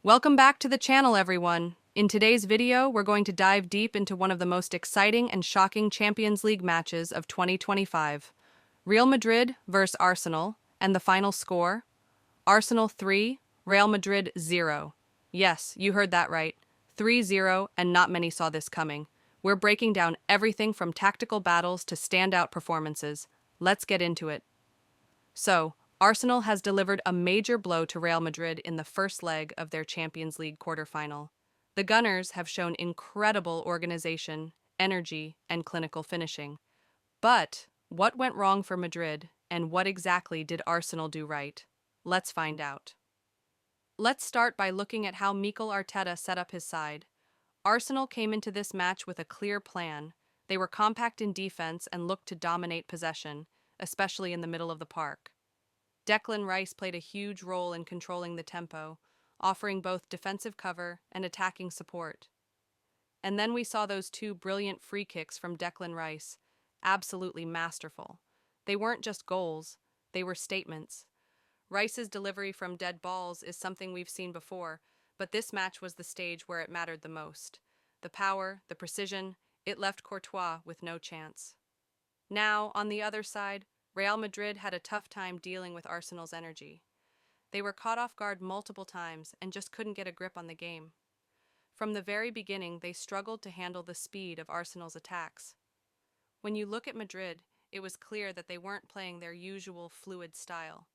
Welcome back to the channel, everyone. In today's video, we're going to dive deep into one of the most exciting and shocking Champions League matches of 2025. Real Madrid vs. Arsenal, and the final score? Arsenal 3, Real Madrid 0. Yes, you heard that right. 3-0, and not many saw this coming. We're breaking down everything from tactical battles to standout performances. Let's get into it. So, Arsenal has delivered a major blow to Real Madrid in the first leg of their Champions League quarterfinal. The Gunners have shown incredible organization, energy, and clinical finishing. But what went wrong for Madrid, and what exactly did Arsenal do right? Let's find out. Let's start by looking at how Mikel Arteta set up his side. Arsenal came into this match with a clear plan. They were compact in defense and looked to dominate possession, especially in the middle of the park. Declan Rice played a huge role in controlling the tempo, offering both defensive cover and attacking support. And then we saw those two brilliant free kicks from Declan Rice, absolutely masterful. They weren't just goals, they were statements. Rice's delivery from dead balls is something we've seen before, but this match was the stage where it mattered the most. The power, the precision, it left Courtois with no chance. Now, on the other side, Real Madrid had a tough time dealing with Arsenal's energy. They were caught off guard multiple times and just couldn't get a grip on the game. From the very beginning, they struggled to handle the speed of Arsenal's attacks. When you look at Madrid, it was clear that they weren't playing their usual fluid style.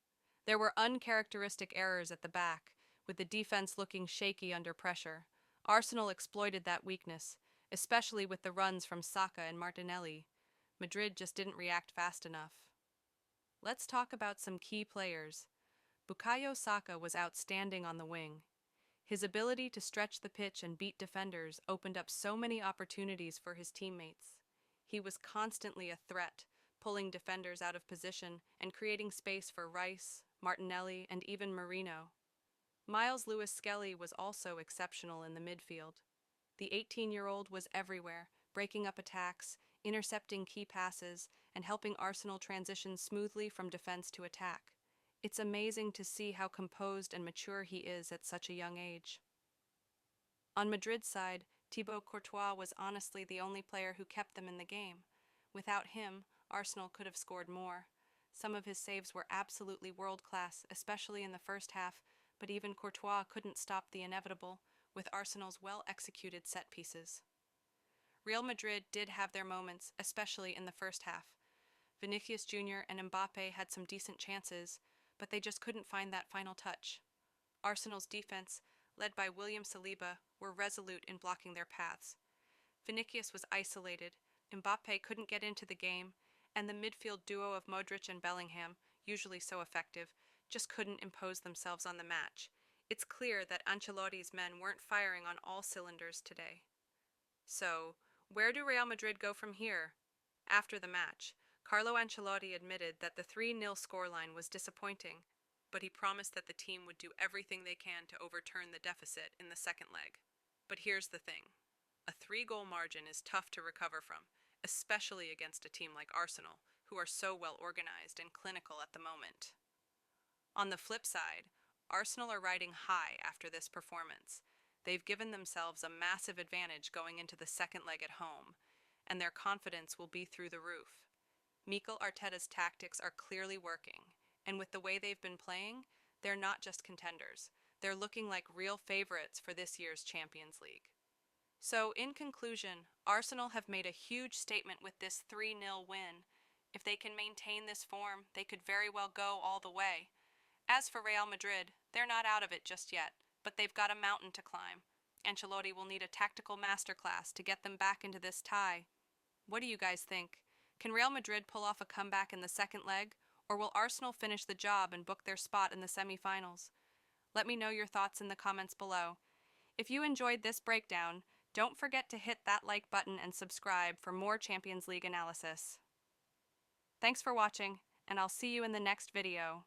There were uncharacteristic errors at the back, with the defense looking shaky under pressure. Arsenal exploited that weakness, especially with the runs from Saka and Martinelli. Madrid just didn't react fast enough. Let's talk about some key players. Bukayo Saka was outstanding on the wing. His ability to stretch the pitch and beat defenders opened up so many opportunities for his teammates. He was constantly a threat, pulling defenders out of position and creating space for Rice, Martinelli, and even Merino. Miles Lewis-Skelly was also exceptional in the midfield. The 18-year-old was everywhere, breaking up attacks, intercepting key passes, and helping Arsenal transition smoothly from defense to attack. It's amazing to see how composed and mature he is at such a young age. On Madrid's side, Thibaut Courtois was honestly the only player who kept them in the game. Without him, Arsenal could have scored more. Some of his saves were absolutely world-class, especially in the first half, but even Courtois couldn't stop the inevitable, with Arsenal's well-executed set pieces. Real Madrid did have their moments, especially in the first half. Vinicius Jr. and Mbappe had some decent chances, but they just couldn't find that final touch. Arsenal's defense, led by William Saliba, were resolute in blocking their paths. Vinicius was isolated, Mbappe couldn't get into the game, and the midfield duo of Modric and Bellingham, usually so effective, just couldn't impose themselves on the match. It's clear that Ancelotti's men weren't firing on all cylinders today. So, where do Real Madrid go from here? After the match, Carlo Ancelotti admitted that the 3-0 scoreline was disappointing, but he promised that the team would do everything they can to overturn the deficit in the second leg. But here's the thing. A 3-goal margin is tough to recover from, especially against a team like Arsenal, who are so well organized and clinical at the moment. On the flip side, Arsenal are riding high after this performance. They've given themselves a massive advantage going into the second leg at home, and their confidence will be through the roof. Mikel Arteta's tactics are clearly working, and with the way they've been playing, they're not just contenders. They're looking like real favorites for this year's Champions League. So, in conclusion, Arsenal have made a huge statement with this 3-0 win. If they can maintain this form, they could very well go all the way. As for Real Madrid, they're not out of it just yet, but they've got a mountain to climb. Ancelotti will need a tactical masterclass to get them back into this tie. What do you guys think? Can Real Madrid pull off a comeback in the second leg, or will Arsenal finish the job and book their spot in the semi-finals? Let me know your thoughts in the comments below. If you enjoyed this breakdown, don't forget to hit that like button and subscribe for more Champions League analysis. Thanks for watching, and I'll see you in the next video.